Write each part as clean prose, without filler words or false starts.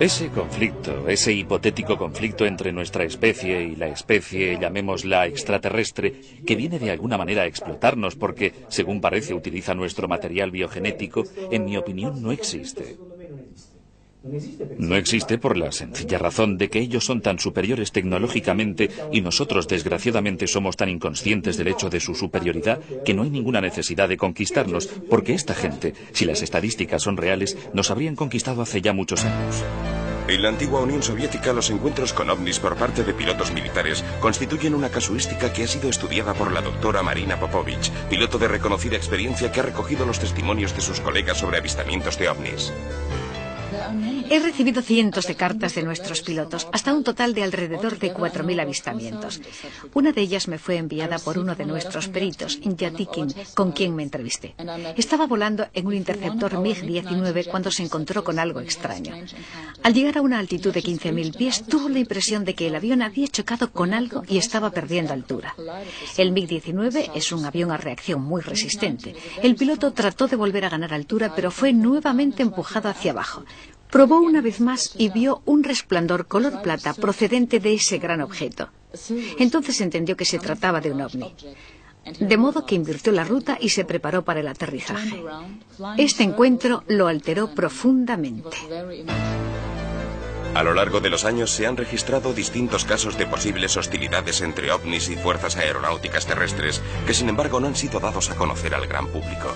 Ese conflicto, ese hipotético conflicto entre nuestra especie y la especie, llamémosla extraterrestre, que viene de alguna manera a explotarnos porque, según parece, utiliza nuestro material biogenético, en mi opinión no existe. No existe por la sencilla razón de que ellos son tan superiores tecnológicamente y nosotros, desgraciadamente, somos tan inconscientes del hecho de su superioridad que no hay ninguna necesidad de conquistarnos, porque esta gente, si las estadísticas son reales, nos habrían conquistado hace ya muchos años. En la antigua Unión Soviética, los encuentros con ovnis por parte de pilotos militares constituyen una casuística que ha sido estudiada por la doctora Marina Popovich, piloto de reconocida experiencia que ha recogido los testimonios de sus colegas sobre avistamientos de ovnis. He recibido cientos de cartas de nuestros pilotos, hasta un total de alrededor de 4.000 avistamientos. Una de ellas me fue enviada por uno de nuestros peritos, Yatikin, con quien me entrevisté. Estaba volando en un interceptor MiG-19 cuando se encontró con algo extraño. Al llegar a una altitud de 15.000 pies, tuvo la impresión de que el avión había chocado con algo y estaba perdiendo altura. El MiG-19 es un avión a reacción muy resistente. El piloto trató de volver a ganar altura, pero fue nuevamente empujado hacia abajo. Probó una vez más y vio un resplandor color plata procedente de ese gran objeto. Entonces entendió que se trataba de un ovni. De modo que invirtió la ruta y se preparó para el aterrizaje. Este encuentro lo alteró profundamente. A lo largo de los años se han registrado distintos casos de posibles hostilidades entre ovnis y fuerzas aeronáuticas terrestres que sin embargo no han sido dados a conocer al gran público.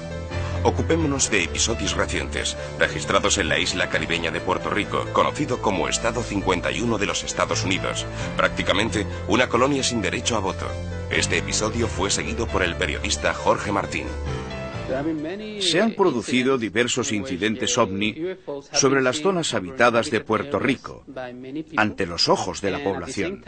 Ocupémonos de episodios recientes, registrados en la isla caribeña de Puerto Rico, conocido como Estado 51 de los Estados Unidos, prácticamente una colonia sin derecho a voto. Este episodio fue seguido por el periodista Jorge Martín. Se han producido diversos incidentes ovni sobre las zonas habitadas de Puerto Rico, ante los ojos de la población.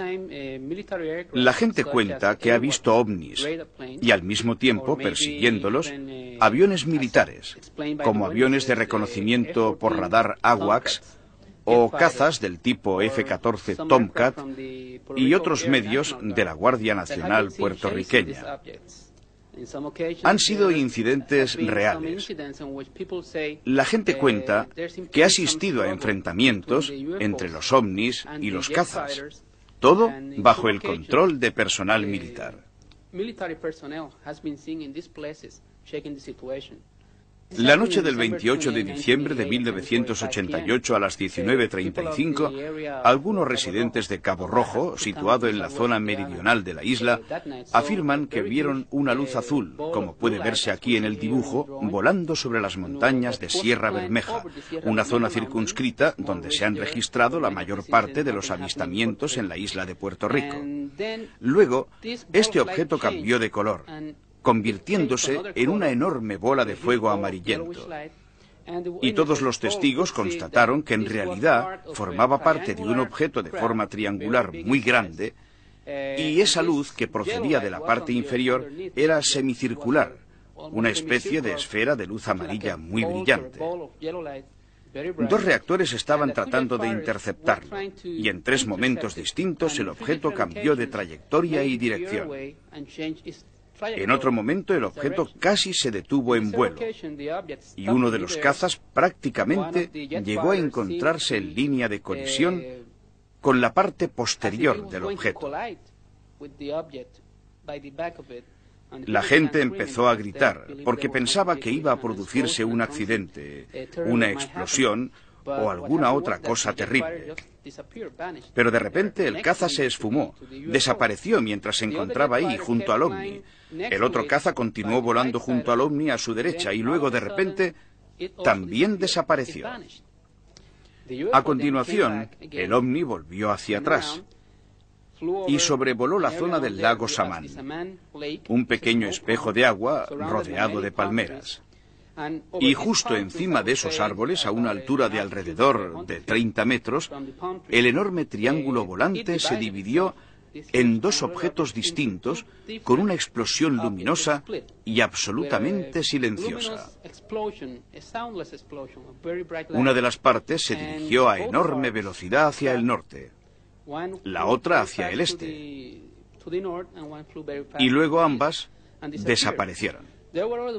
La gente cuenta que ha visto ovnis y al mismo tiempo, persiguiéndolos, aviones militares, como aviones de reconocimiento por radar AWACS o cazas del tipo F-14 Tomcat y otros medios de la Guardia Nacional puertorriqueña. Han sido incidentes reales. La gente cuenta que ha asistido a enfrentamientos entre los ovnis y los cazas, todo bajo el control de personal militar. La noche del 28 de diciembre de 1988 a las 19:35, algunos residentes de Cabo Rojo, situado en la zona meridional de la isla, afirman que vieron una luz azul, como puede verse aquí en el dibujo, volando sobre las montañas de Sierra Bermeja, una zona circunscrita donde se han registrado la mayor parte de los avistamientos en la isla de Puerto Rico. Luego, este objeto cambió de color, convirtiéndose en una enorme bola de fuego amarillento. Y todos los testigos constataron que en realidad formaba parte de un objeto de forma triangular muy grande, y esa luz que procedía de la parte inferior era semicircular, una especie de esfera de luz amarilla muy brillante. Dos reactores estaban tratando de interceptarlo, y en 3 momentos distintos el objeto cambió de trayectoria y dirección. En otro momento el objeto casi se detuvo en vuelo, y uno de los cazas prácticamente llegó a encontrarse en línea de colisión con la parte posterior del objeto. La gente empezó a gritar porque pensaba que iba a producirse un accidente, una explosión o alguna otra cosa terrible. Pero de repente el caza se esfumó, desapareció mientras se encontraba ahí, junto al ovni. El otro caza continuó volando junto al ovni a su derecha y luego de repente también desapareció. A continuación, el ovni volvió hacia atrás y sobrevoló la zona del lago Samán, un pequeño espejo de agua rodeado de palmeras. Y justo encima de esos árboles, a una altura de alrededor de 30 metros, el enorme triángulo volante se dividió en 2 objetos distintos con una explosión luminosa y absolutamente silenciosa. Una de las partes se dirigió a enorme velocidad hacia el norte, la otra hacia el este, y luego ambas desaparecieron.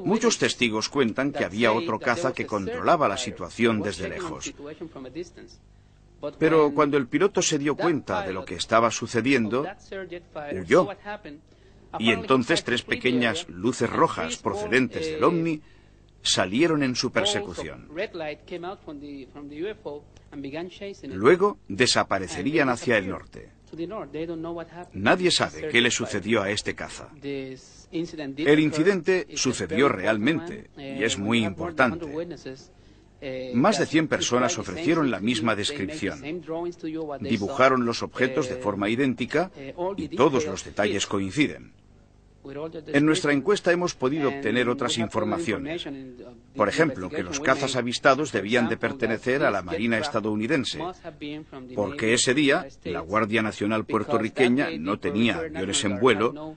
Muchos testigos cuentan que había otro caza que controlaba la situación desde lejos. Pero cuando el piloto se dio cuenta de lo que estaba sucediendo, huyó. Y entonces 3 pequeñas luces rojas procedentes del ovni salieron en su persecución. Luego desaparecerían hacia el norte. Nadie sabe qué le sucedió a este caza. El incidente sucedió realmente y es muy importante. Más de 100 personas ofrecieron la misma descripción. Dibujaron los objetos de forma idéntica y todos los detalles coinciden. En nuestra encuesta hemos podido obtener otras informaciones. Por ejemplo, que los cazas avistados debían de pertenecer a la Marina estadounidense, porque ese día la Guardia Nacional puertorriqueña no tenía aviones en vuelo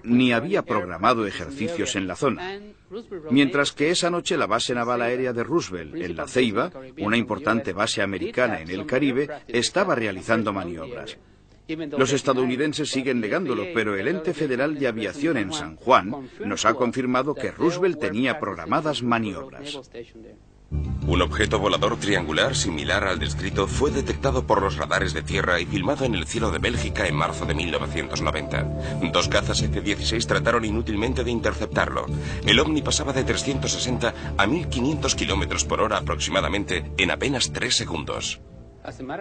ni había programado ejercicios en la zona. Mientras que esa noche la base naval aérea de Roosevelt, en La Ceiba, una importante base americana en el Caribe, estaba realizando maniobras. Los estadounidenses siguen negándolo, pero el ente federal de aviación en San Juan nos ha confirmado que Roosevelt tenía programadas maniobras. Un objeto volador triangular similar al descrito fue detectado por los radares de tierra y filmado en el cielo de Bélgica en marzo de 1990. 2 cazas F-16 trataron inútilmente de interceptarlo. El ovni pasaba de 360 a 1500 kilómetros por hora aproximadamente en apenas 3 segundos.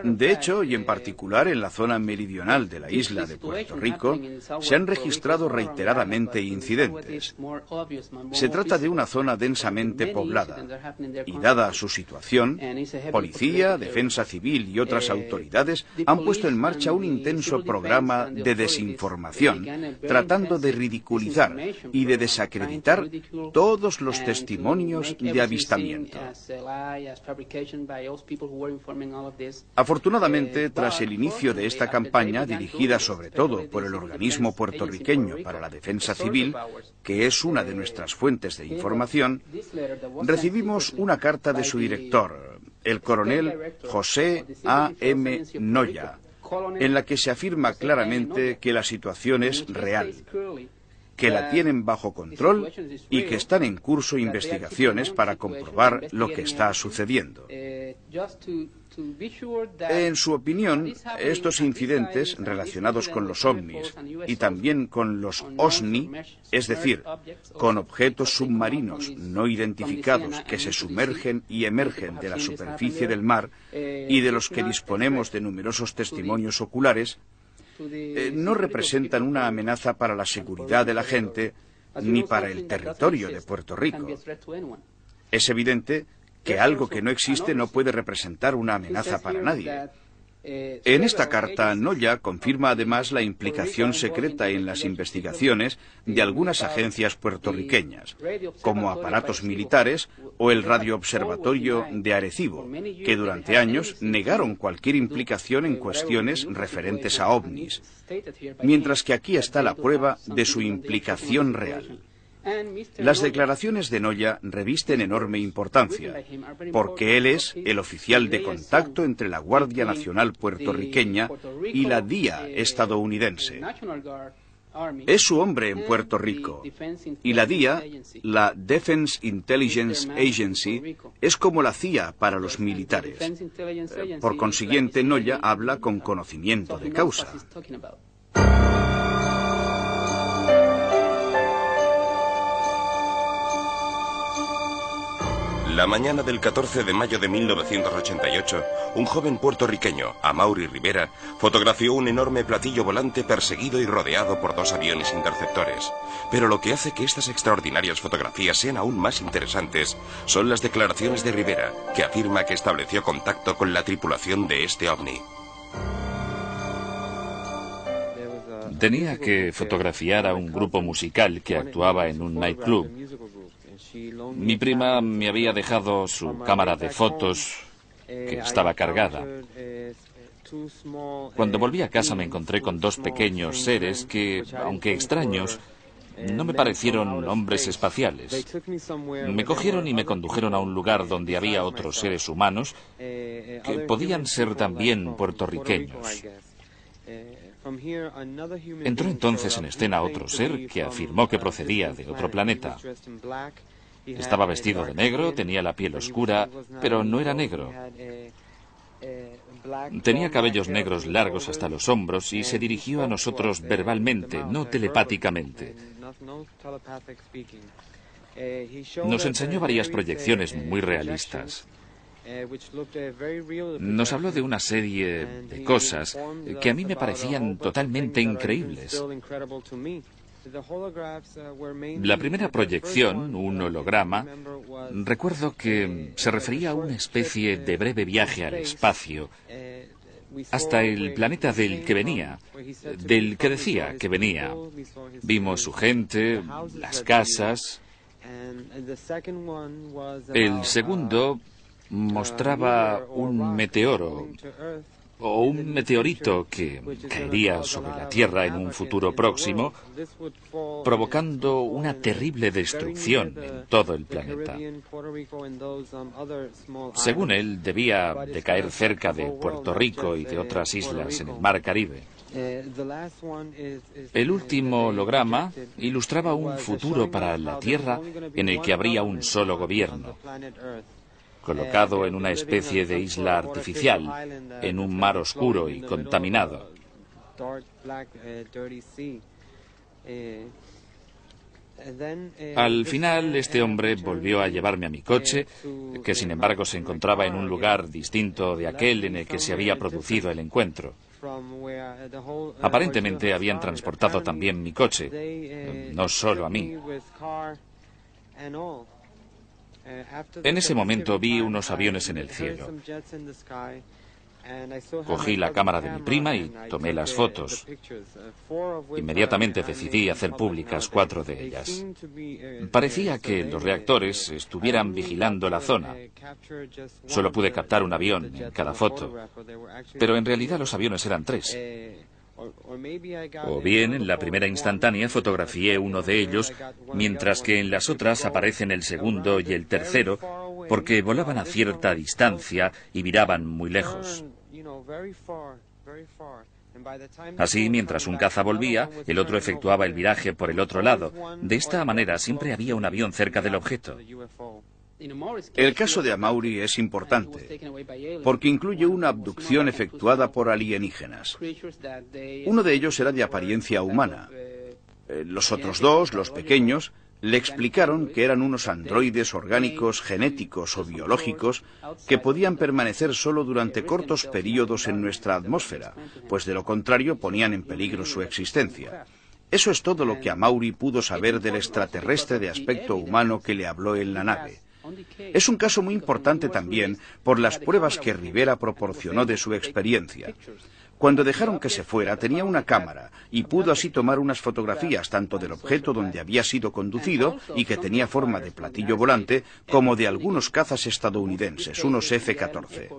De hecho, y en particular en la zona meridional de la isla de Puerto Rico, se han registrado reiteradamente incidentes. Se trata de una zona densamente poblada, y dada su situación, policía, defensa civil y otras autoridades han puesto en marcha un intenso programa de desinformación, tratando de ridiculizar y de desacreditar todos los testimonios de avistamiento. Afortunadamente, tras el inicio de esta campaña, dirigida sobre todo por el Organismo Puertorriqueño para la Defensa Civil, que es una de nuestras fuentes de información, recibimos una carta de su director, el coronel José A. M. Noya, en la que se afirma claramente que la situación es real, que la tienen bajo control y que están en curso investigaciones para comprobar lo que está sucediendo. En su opinión, estos incidentes relacionados con los ovnis y también con los OSNI, es decir, con objetos submarinos no identificados que se sumergen y emergen de la superficie del mar y de los que disponemos de numerosos testimonios oculares, no representan una amenaza para la seguridad de la gente ni para el territorio de Puerto Rico. Es evidente que algo que no existe no puede representar una amenaza para nadie. En esta carta, Noya confirma además la implicación secreta en las investigaciones de algunas agencias puertorriqueñas, como aparatos militares o el radioobservatorio de Arecibo, que durante años negaron cualquier implicación en cuestiones referentes a ovnis, mientras que aquí está la prueba de su implicación real. Las declaraciones de Noya revisten enorme importancia, porque él es el oficial de contacto entre la Guardia Nacional puertorriqueña y la DIA estadounidense. Es su hombre en Puerto Rico, y la DIA, la Defense Intelligence Agency, es como la CIA para los militares. Por consiguiente, Noya habla con conocimiento de causa. La mañana del 14 de mayo de 1988, un joven puertorriqueño, Amaury Rivera, fotografió un enorme platillo volante perseguido y rodeado por 2 aviones interceptores. Pero lo que hace que estas extraordinarias fotografías sean aún más interesantes son las declaraciones de Rivera, que afirma que estableció contacto con la tripulación de este ovni. Tenía que fotografiar a un grupo musical que actuaba en un nightclub. Mi prima me había dejado su cámara de fotos, que estaba cargada. Cuando volví a casa me encontré con 2 pequeños seres que, aunque extraños, no me parecieron hombres espaciales. Me cogieron y me condujeron a un lugar donde había otros seres humanos que podían ser también puertorriqueños. Entró entonces en escena otro ser que afirmó que procedía de otro planeta. Estaba vestido de negro, tenía la piel oscura, pero no era negro. Tenía cabellos negros largos hasta los hombros y se dirigió a nosotros verbalmente, no telepáticamente. Nos enseñó varias proyecciones muy realistas. Nos habló de una serie de cosas que a mí me parecían totalmente increíbles. La primera proyección, un holograma, recuerdo que se refería a una especie de breve viaje al espacio, hasta el planeta del que venía, del que decía que venía. Vimos su gente, las casas. El segundo mostraba un meteoro o un meteorito que caería sobre la Tierra en un futuro próximo, provocando una terrible destrucción en todo el planeta. Según él, debía de caer cerca de Puerto Rico y de otras islas en el Mar Caribe. El último holograma ilustraba un futuro para la Tierra en el que habría un solo gobierno, colocado en una especie de isla artificial, en un mar oscuro y contaminado. Al final, este hombre volvió a llevarme a mi coche, que sin embargo se encontraba en un lugar distinto de aquel en el que se había producido el encuentro. Aparentemente habían transportado también mi coche, no solo a mí. En ese momento vi unos aviones en el cielo. Cogí la cámara de mi prima y tomé las fotos. Inmediatamente decidí hacer públicas 4 de ellas. Parecía que los reactores estuvieran vigilando la zona. Solo pude captar un avión en cada foto, pero en realidad los aviones eran 3. O bien en la primera instantánea fotografié uno de ellos, mientras que en las otras aparecen el segundo y el tercero, porque volaban a cierta distancia y miraban muy lejos. Así, mientras un caza volvía, el otro efectuaba el viraje por el otro lado. De esta manera siempre había un avión cerca del objeto. El caso de Amaury es importante porque incluye una abducción efectuada por alienígenas. Uno de ellos era de apariencia humana. Los otros 2, los pequeños, le explicaron que eran unos androides orgánicos, genéticos o biológicos que podían permanecer solo durante cortos periodos en nuestra atmósfera, pues de lo contrario ponían en peligro su existencia. Eso es todo lo que Amaury pudo saber del extraterrestre de aspecto humano que le habló en la nave. Es un caso muy importante también por las pruebas que Rivera proporcionó de su experiencia. Cuando dejaron que se fuera, tenía una cámara y pudo así tomar unas fotografías tanto del objeto donde había sido conducido y que tenía forma de platillo volante, como de algunos cazas estadounidenses, unos F-14.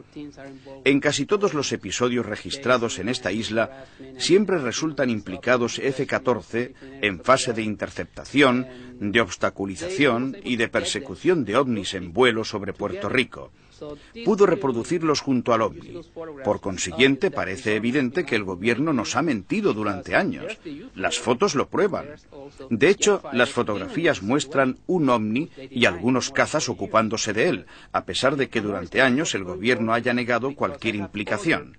En casi todos los episodios registrados en esta isla, siempre resultan implicados F-14 en fase de interceptación, de obstaculización y de persecución de ovnis en vuelo sobre Puerto Rico. Pudo reproducirlos junto al ovni. Por consiguiente, parece evidente que el gobierno nos ha mentido durante años. Las fotos lo prueban. De hecho, las fotografías muestran un ovni y algunos cazas ocupándose de él, a pesar de que durante años el gobierno haya negado cualquier implicación.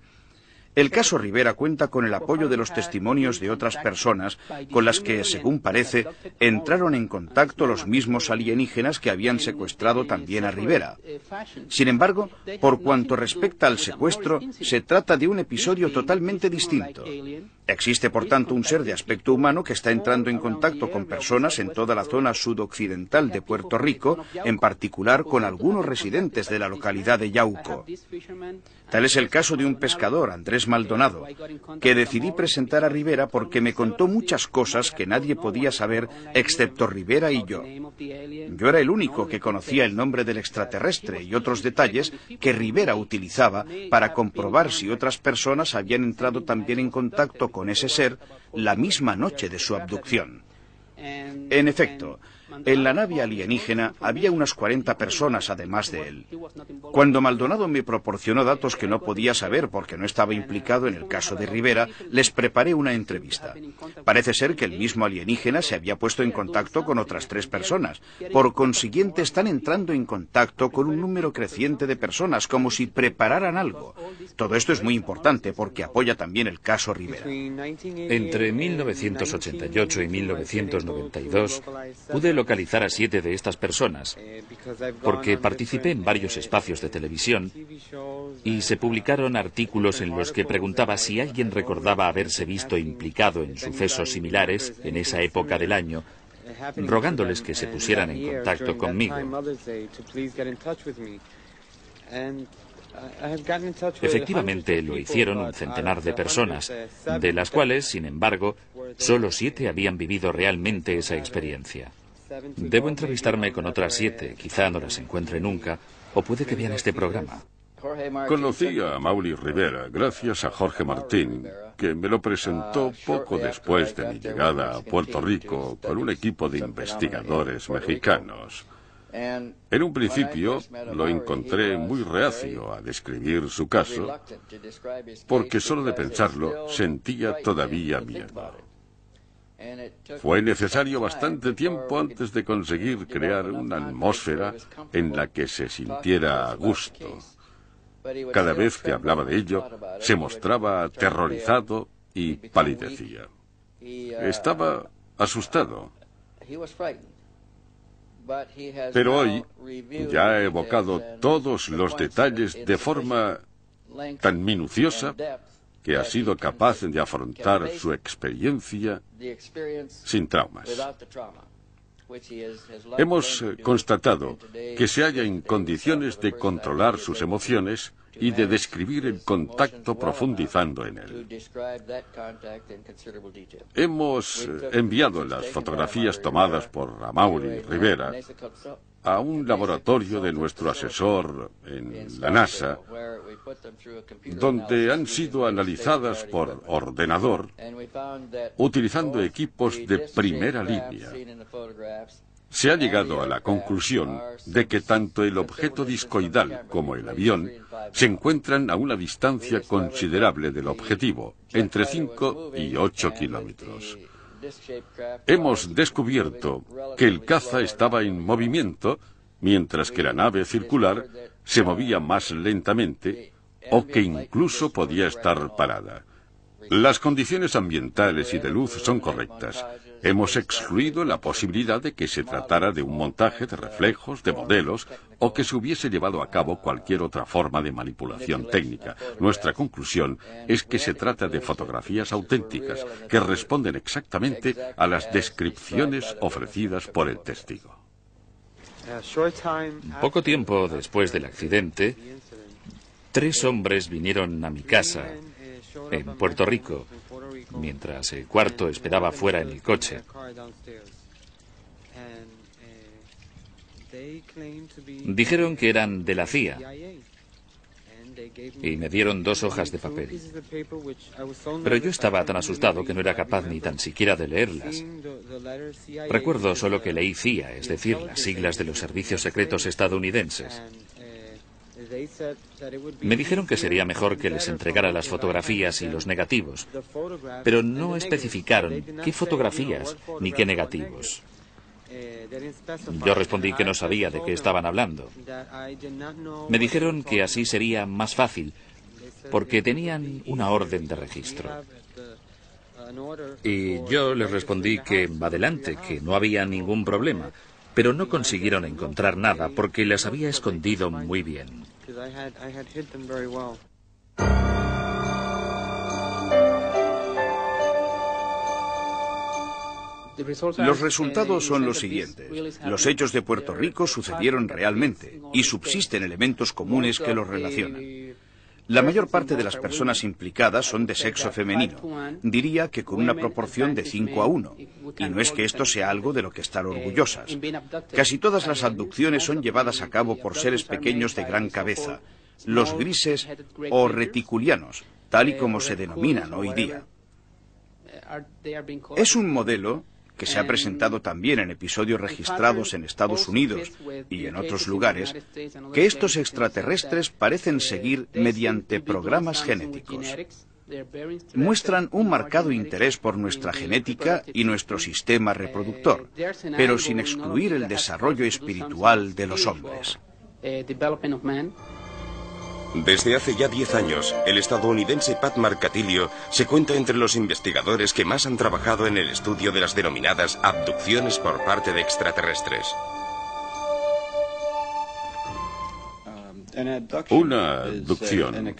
El caso Rivera cuenta con el apoyo de los testimonios de otras personas con las que, según parece, entraron en contacto los mismos alienígenas que habían secuestrado también a Rivera. Sin embargo, por cuanto respecta al secuestro, se trata de un episodio totalmente distinto. Existe, por tanto, un ser de aspecto humano que está entrando en contacto con personas en toda la zona sudoccidental de Puerto Rico, en particular con algunos residentes de la localidad de Yauco. Tal es el caso de un pescador, Andrés Maldonado, que decidí presentar a Rivera porque me contó muchas cosas que nadie podía saber excepto Rivera y yo. Yo era el único que conocía el nombre del extraterrestre y otros detalles que Rivera utilizaba para comprobar si otras personas habían entrado también en contacto con ese ser la misma noche de su abducción. En efecto, en la nave alienígena había unas 40 personas además de él. Cuando Maldonado me proporcionó datos que no podía saber porque no estaba implicado en el caso de Rivera, les preparé una entrevista. Parece ser que el mismo alienígena se había puesto en contacto con otras 3 personas. Por consiguiente, están entrando en contacto con un número creciente de personas, como si prepararan algo. Todo esto es muy importante porque apoya también el caso Rivera. Entre 1988 y 1992 pude localizar a 7 de estas personas porque participé en varios espacios de televisión y se publicaron artículos en los que preguntaba si alguien recordaba haberse visto implicado en sucesos similares en esa época del año, rogándoles que se pusieran en contacto conmigo. Efectivamente, lo hicieron un centenar de personas, de las cuales, sin embargo, solo 7 habían vivido realmente esa experiencia. Debo entrevistarme con otras 7, quizá no las encuentre nunca, o puede que vean este programa. Conocí a Amaury Rivera gracias a Jorge Martín, que me lo presentó poco después de mi llegada a Puerto Rico con un equipo de investigadores mexicanos. En un principio lo encontré muy reacio a describir su caso, porque solo de pensarlo sentía todavía miedo. Fue necesario bastante tiempo antes de conseguir crear una atmósfera en la que se sintiera a gusto. Cada vez que hablaba de ello, se mostraba aterrorizado y palidecía. Estaba asustado. Pero hoy ya ha evocado todos los detalles de forma tan minuciosa que ha sido capaz de afrontar su experiencia sin traumas. Hemos constatado que se halla en condiciones de controlar sus emociones y de describir el contacto profundizando en él. Hemos enviado las fotografías tomadas por Amaury Rivera a un laboratorio de nuestro asesor en la NASA, donde han sido analizadas por ordenador utilizando equipos de primera línea. Se ha llegado a la conclusión de que tanto el objeto discoidal como el avión se encuentran a una distancia considerable del objetivo, entre 5 y 8 kilómetros. Hemos descubierto que el caza estaba en movimiento, mientras que la nave circular se movía más lentamente o que incluso podía estar parada. Las condiciones ambientales y de luz son correctas. Hemos excluido la posibilidad de que se tratara de un montaje de reflejos, de modelos, o que se hubiese llevado a cabo cualquier otra forma de manipulación técnica. Nuestra conclusión es que se trata de fotografías auténticas que responden exactamente a las descripciones ofrecidas por el testigo. Poco tiempo después del accidente, 3 hombres vinieron a mi casa en Puerto Rico, mientras el cuarto esperaba fuera en el coche. Dijeron que eran de la CIA y me dieron 2 hojas de papel. Pero yo estaba tan asustado que no era capaz ni tan siquiera de leerlas. Recuerdo solo que leí CIA, es decir, las siglas de los servicios secretos estadounidenses. Me dijeron que sería mejor que les entregara las fotografías y los negativos, pero no especificaron qué fotografías ni qué negativos. Yo respondí que no sabía de qué estaban hablando. Me dijeron que así sería más fácil, porque tenían una orden de registro. Y yo les respondí que adelante, que no había ningún problema, pero no consiguieron encontrar nada porque las había escondido muy bien. Los resultados son los siguientes. Los hechos de Puerto Rico sucedieron realmente y subsisten elementos comunes que los relacionan. La mayor parte de las personas implicadas son de sexo femenino, diría que con una proporción de 5-1, y no es que esto sea algo de lo que estar orgullosas. Casi todas las abducciones son llevadas a cabo por seres pequeños de gran cabeza, los grises o reticulianos, tal y como se denominan hoy día. Es un modelo que se ha presentado también en episodios registrados en Estados Unidos y en otros lugares, que estos extraterrestres parecen seguir mediante programas genéticos. Muestran un marcado interés por nuestra genética y nuestro sistema reproductor, pero sin excluir el desarrollo espiritual de los hombres. Desde hace ya 10 años, el estadounidense Pat Marcatillo se cuenta entre los investigadores que más han trabajado en el estudio de las denominadas abducciones por parte de extraterrestres. Una abducción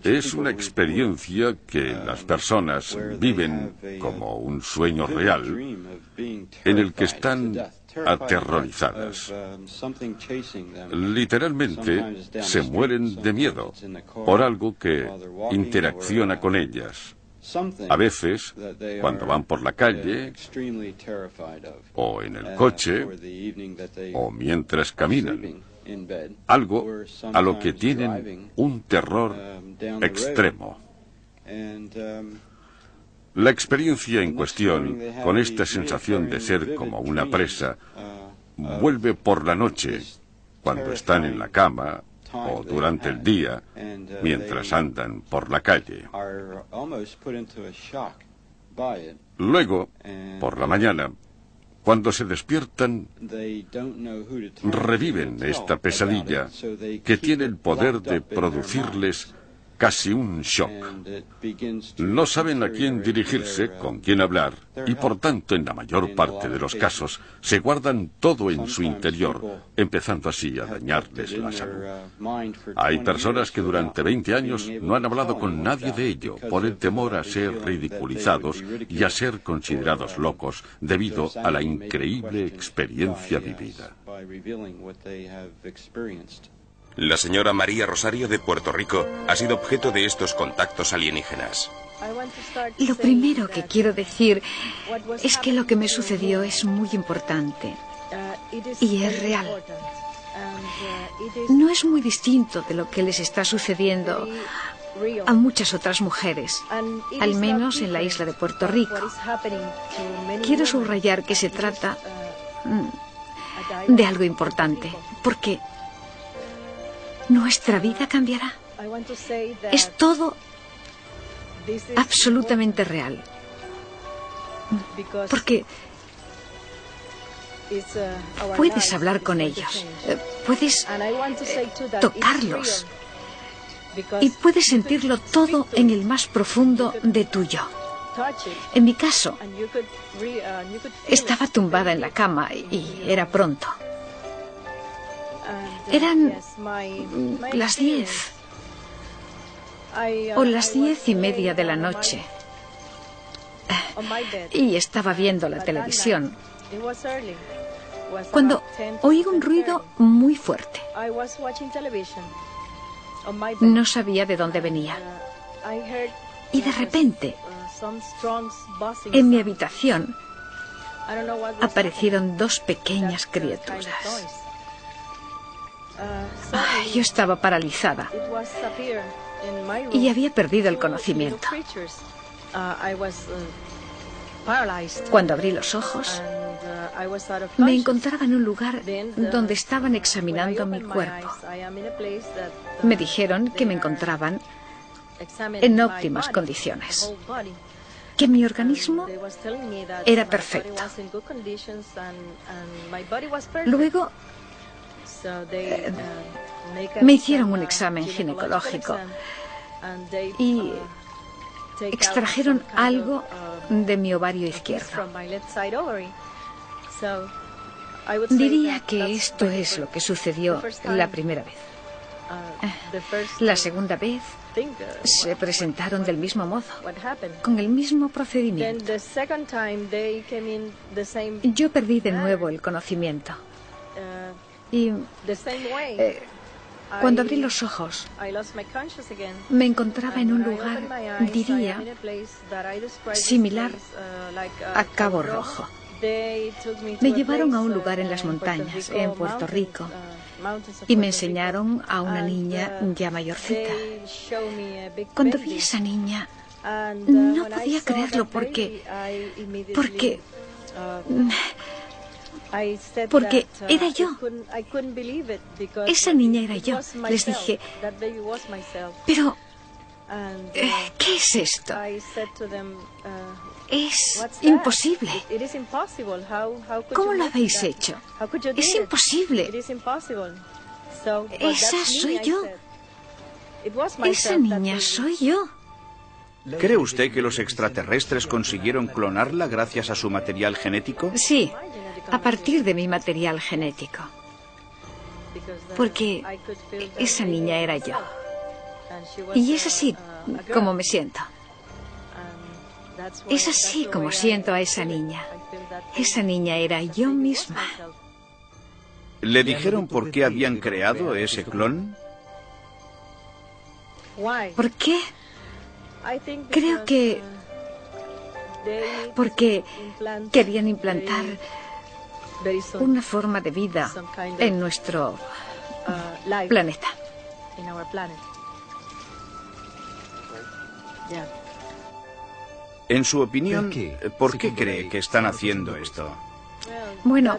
es una experiencia que las personas viven como un sueño real, en el que están aterrorizadas. Literalmente se mueren de miedo por algo que interacciona con ellas. A veces, cuando van por la calle, o en el coche, o mientras caminan. Algo a lo que tienen un terror extremo. La experiencia en cuestión, con esta sensación de ser como una presa, vuelve por la noche, cuando están en la cama o durante el día, mientras andan por la calle. Luego, por la mañana, cuando se despiertan, reviven esta pesadilla que tiene el poder de producirles casi un shock. No saben a quién dirigirse, con quién hablar, y por tanto, en la mayor parte de los casos, se guardan todo en su interior, empezando así a dañarles la salud. Hay personas que durante 20 años no han hablado con nadie de ello, por el temor a ser ridiculizados y a ser considerados locos debido a la increíble experiencia vivida. La señora María Rosario de Puerto Rico ha sido objeto de estos contactos alienígenas. Lo primero que quiero decir es que lo que me sucedió es muy importante y es real. No es muy distinto de lo que les está sucediendo a muchas otras mujeres, al menos en la isla de Puerto Rico. Quiero subrayar que se trata de algo importante, porque nuestra vida cambiará. Es todo absolutamente real. Porque puedes hablar con ellos, puedes tocarlos y puedes sentirlo todo en el más profundo de tu yo. En mi caso, estaba tumbada en la cama y era pronto. Eran las 10 o las 10:30 de la noche y estaba viendo la televisión cuando oí un ruido muy fuerte. No sabía de dónde venía y de repente en mi habitación aparecieron dos pequeñas criaturas. Yo estaba paralizada y había perdido el conocimiento. Cuando abrí los ojos, me encontraba en un lugar donde estaban examinando mi cuerpo. Me dijeron que me encontraban en óptimas condiciones, que mi organismo era perfecto. Luego me hicieron un examen ginecológico y extrajeron algo de mi ovario izquierdo. Diría que esto es lo que sucedió la primera vez. La segunda vez se presentaron del mismo modo, con el mismo procedimiento. Yo perdí de nuevo el conocimiento. Y cuando abrí los ojos, me encontraba en un lugar, diría, similar a Cabo Rojo. Me llevaron a un lugar en las montañas, en Puerto Rico, y me enseñaron a una niña ya mayorcita. Cuando vi a esa niña, no podía creerlo porque Porque era yo. Esa niña era yo. Les dije, pero, ¿qué es esto? Es imposible. ¿Cómo lo habéis hecho? Es imposible. Esa soy yo. Esa niña soy yo. ¿Cree usted que los extraterrestres consiguieron clonarla gracias a su material genético? Sí, a partir de mi material genético. Porque esa niña era yo. Y es así como me siento. Es así como siento a esa niña. Esa niña era yo misma. ¿Le dijeron por qué habían creado ese clon? ¿Por qué? Creo que porque querían implantar una forma de vida en nuestro planeta. En su opinión, ¿por qué cree que están haciendo esto? Bueno,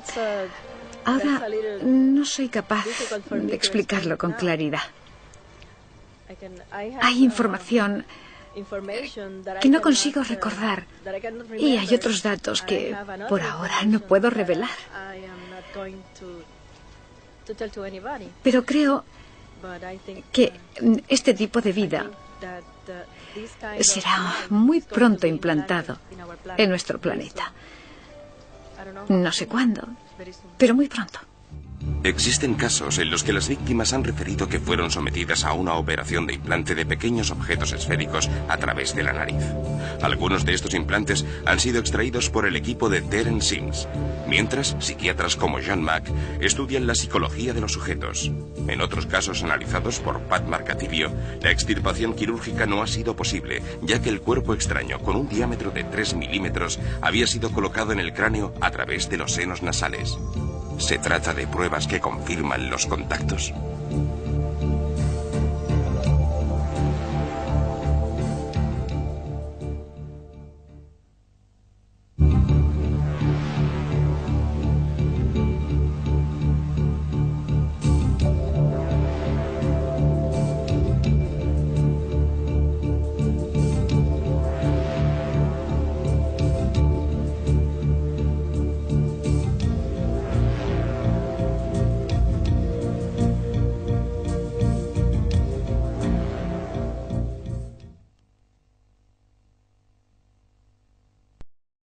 ahora no soy capaz de explicarlo con claridad. Hay información que no consigo recordar y hay otros datos que por ahora no puedo revelar. Pero creo que este tipo de vida será muy pronto implantado en nuestro planeta. No sé cuándo, pero muy pronto. Existen casos en los que las víctimas han referido que fueron sometidas a una operación de implante de pequeños objetos esféricos a través de la nariz. Algunos de estos implantes han sido extraídos por el equipo de Terence Sims, mientras psiquiatras como John Mack estudian la psicología de los sujetos. En otros casos analizados por Pat Marcatillo, la extirpación quirúrgica no ha sido posible, ya que el cuerpo extraño con un diámetro de 3 milímetros había sido colocado en el cráneo a través de los senos nasales. ¿Se trata de pruebas que confirman los contactos?